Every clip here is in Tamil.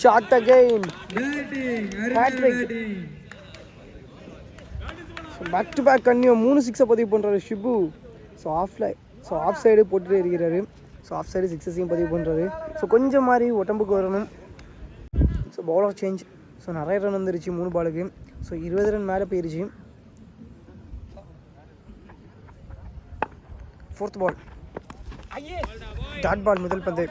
Shot again hat trick. Back to back கன்னியோ 3 சிக்ஸை பதிவு பண்ணுறாரு ஷிபு. ஸோ ஆஃப் சைடு போட்டுகிட்டே இருக்கிறாரு. ஸோ ஆஃப் சைடு சிக்ஸஸையும் பதிவு பண்ணுறாரு. ஸோ கொஞ்சம் மாதிரி உடம்புக்கு வரணும். So bowler change. ஸோ நிறைய ரன் வந்துருச்சு 3 பாலுக்கு. ஸோ 20 ரன் மேலே போயிருச்சு. 4th பால் டாட் பால் முதல் பந்து.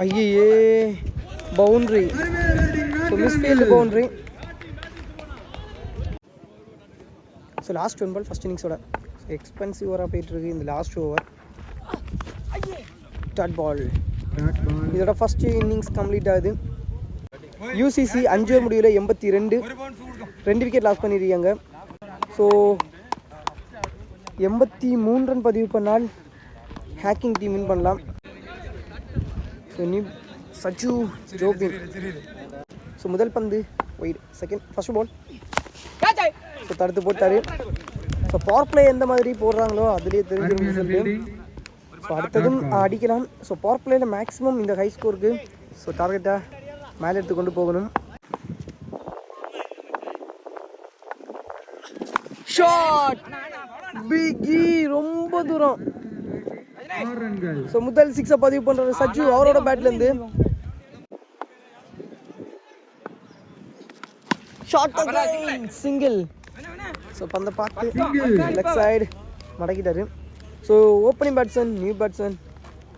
ஐயே boundary. So misfield boundary. So last 1 ball first இன்னிங்ஸோட எக்ஸ்பென்சிவ் ஓவராக போயிட்டுருக்கு இந்த லாஸ்ட் ஓவர். Dot ball. இதோட ஃபஸ்ட்டு இன்னிங்ஸ் கம்ப்ளீட் ஆகுது. யூசிசி 5 ஓவர் முடிவில் 82 2 விக்கெட் லாஸ் பண்ணியிருக்காங்க. ஸோ 83 ரன் பதிவு பண்ணால் ஹேக்கிங் டீம் வின் பண்ணலாம். ஸோ நீ சச்சு ஜோபின். ஸோ முதல் பந்து ஒயிட். ஃபர்ஸ்ட் பால் ஸோ தடுத்து போட்டார். ஸோ பவர் பிளே எந்த மாதிரி போடுறாங்களோ அதுலேயே தெரிஞ்சிருக்கும் ரிசல்ட்டு. ஸோ அடுத்ததும் அடிக்கலாம். ஸோ பவர் பிளேயில் மேக்ஸிமம் இந்த ஹை ஸ்கோருக்கு ஸோ டார்கெட்டை மேலே எடுத்து கொண்டு போகணும். ஷாட் பிகி ரொம்ப தூரம். ஸோ முதல் 6 பதிவு பண்றாரு சச்சு அவரோட பேட்ல இருந்து. Shot single. ஸோ பந்த பார்த்து லெஃப்ட் சைடு மடக்கிட்டாரு. So opening batsman new batsman.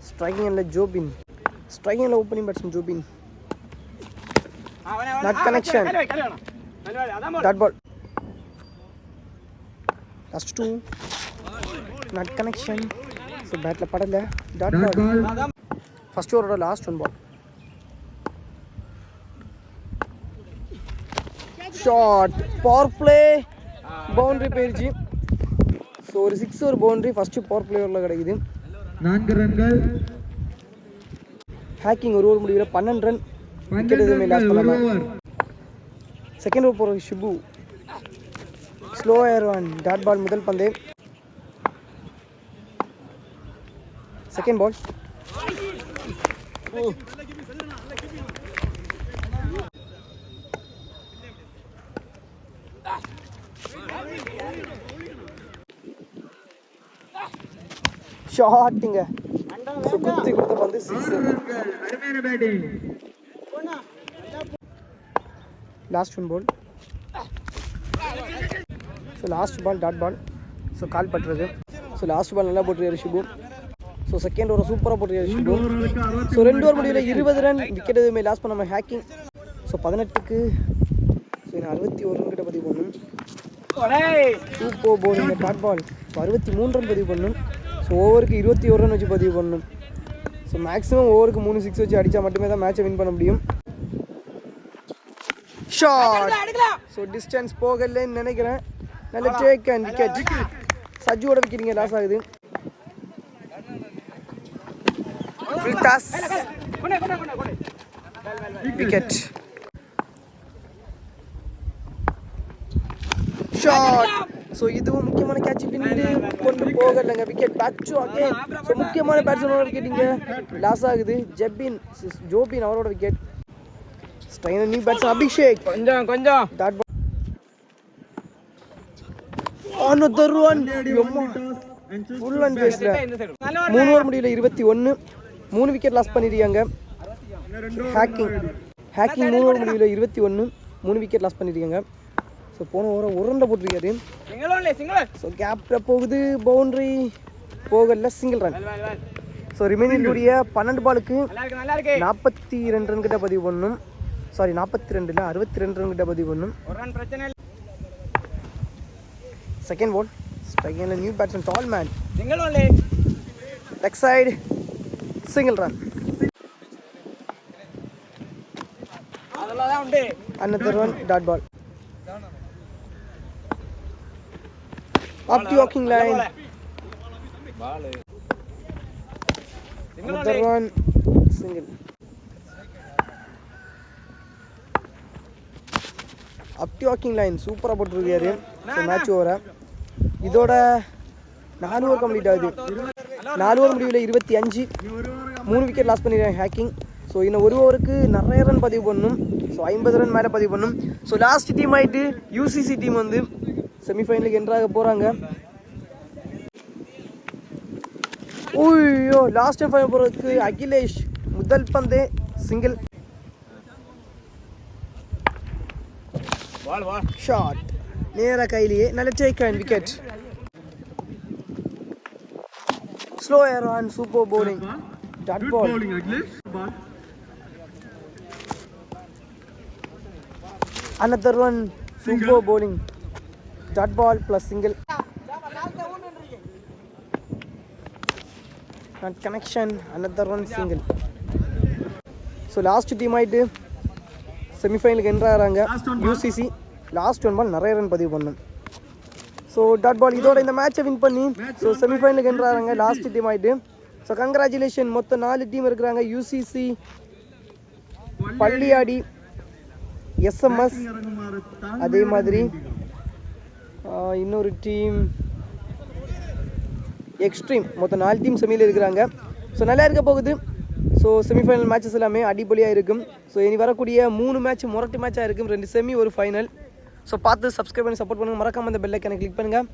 ஸ்ட்ரைக்கிங்கில் ஜோபின். ஸ்ட்ரைக்கிங்கில் opening batsman Jobin. Not connection. Dot ball. Last 2 not connection. So பேட்டில் படலை. Dot ball. ஃபர்ஸ்ட் ஓவரோட last 1 ball. Shot power play boundary போயிடுச்சு. ஸோ ஒரு 6 ஒரு பவுண்டரி ஃபர்ஸ்ட் பவர் பிளே ஓவரில் கிடைக்குது. 4 ரன்கள். ஹேக்கிங் ஒரு ஓவர் முடிவில் 12 ரன். விக்கெட் எதுவுமே லாஸ் பண்ணலாம். செகண்ட் ஓவர் போகிற ஷிபு ஸ்லோ ஏறுவான். டாட் பால் முதல் பந்து. Second ball. ஷாட்டுங்க. குத்தி கொடுத்த பந்து 6. Last 1 ball. So last ball dot ball. So கால் பட்டுறது. ஸோ லாஸ்ட் பால் நல்லா போட்டுருக்காரு ஷிபு. ஸோ செகண்ட் ஓவர் சூப்பராக போட்டுருக்காரு ஷிபு. ஸோ 2 ஓவர் முடிவில் 20 ரன். விக்கெட் எதுவுமே லாஸ் பண்ணாமல் ஹேக்கிங். ஸோ 18க்கு ஸோ 61 ரன் கிட்ட பதிவு பண்ணணும். Super bowling dot ball. So 63 run பதிவு பண்ணணும். ஸோ ஓவருக்கு 21 ரன் வச்சு பதிவு பண்ணணும். ஸோ மேக்ஸிமம் ஓவருக்கு 3 6 வச்சு அடித்தா மட்டுமே தான் மேட்சை வின் பண்ண முடியும். ஷாட். ஸோ டிஸ்டன்ஸ் போகலன்னு நினைக்கிறேன். நல்ல டேக் அண்ட் விக்கெட். சஜுவோட விக்கெட்டிங்க லாஸ் ஆகுது. ஃபில்டாஸ் விக்கெட். ஷாட். ஸோ இதுவும் முக்கியமான கேட்ச் பின்னிட்டு கொண்டு போகலைங்க. Wicket back to again. So முக்கியமான பேட்ஸ்மேனோட விக்கெட்டிங்க லாஸ் ஆகுது. ஜோபின் அவரோட விக்கெட். ஸ்ட்ரைனர் நியூ பேட்ஸ்மேன் அபிஷேக். கொஞ்சம் dot ball. another one. Full and பேஸ்ல 3 ஓவர் முடியல 21 3 விக்கெட் லாஸ் பண்ணிருக்காங்க. ஹேக்கிங் 3 ஓவர் முடியல 21 3 விக்கெட் லாஸ் பண்ணிருக்காங்க. ஸோ போன ஓவரை ஒரு ரன் போட்டிருக்காரு. ஸோ கேப்ல போகுது பவுண்டரி போகல சிங்கிள் ரன். ஸோ ரிமைனிங் 12 பாலுக்கு 42 ரன் கிட்ட பதிவு பண்ணணும். சாரி 42 இல்லை 62 ரன் கிட்ட பதிவு பண்ணணும். Second ball. ஸ்ட்ரைக்கிங்கில் new batsman tall man. Leg side single run. another one dot ball. Up the walking line. Another one single. Up the walking line. Super about to so match over. இதோட 4 ஓவர் கம்ப்ளீட் ஆகுது. 4 ஓவர் முடிவில் 25, 3 விக்கெட் லாஸ் பண்ணிடுறாங்க ஹேக்கிங். ஸோ இன்னும் ஒரு ஓவருக்கு நிறைய ரன் பதிவு பண்ணணும். ஸோ 50 ரன் மேலே பதிவு பண்ணணும். ஸோ லாஸ்ட் டீம் ஆகிட்டு யூசிசி டீம் வந்து செமிஃபைனலுக்கு என்ட்ராக போகிறாங்க. ஓய்யோ லாஸ்ட் டைம் ஃபைனல் போகிறதுக்கு அகிலேஷ் முதல் பந்தே சிங்கிள் ஷாட் நேராக கையிலேயே நல்ல take and wicket. Slow air on super bowling. Dot ball. Another one, super bowling. Dot ball plus single. And connection, another one single. So last team ஆயிட்டு செமிஃபைனலுக்கு என்ட்ராகிறாங்க யூசிசி. லாஸ்ட் ஒன் பால் நிறைய ரன் பதிவு பண்ணணும். ஸோ டாட் பால் இதோட இந்த மேட்சை வின் பண்ணி ஸோ செமிஃபைனலுக்கு என்ட்ராகிறாங்க லாஸ்ட் டீம் ஆயிட்டு. So congratulation. மொத்தம் 4 டீம் இருக்கிறாங்க. யூசிசி, பள்ளியாடி, எஸ்எம்எஸ், அதே மாதிரி இன்னொரு டீம் எக்ஸ்ட்ரீம். மொத்தம் 4 டீம் செமியில் இருக்கிறாங்க. ஸோ நல்லா இருக்க போகுது. ஸோ செமிஃபைனல் மேட்சஸ் எல்லாமே அடிப்பொலியாக இருக்கும். ஸோ இனி வரக்கூடிய 3 மேட்ச் முரட்டு மேட்சாக இருக்கும். 2 செமி, ஒரு ஃபைனல். ஸோ பார்த்து சப்ஸ்கிரைப் பண்ணி சப்போர்ட் பண்ணுங்கள். மறக்காமல் அந்த பெல் ஐக்கானை கிளிக் பண்ணுங்கள்.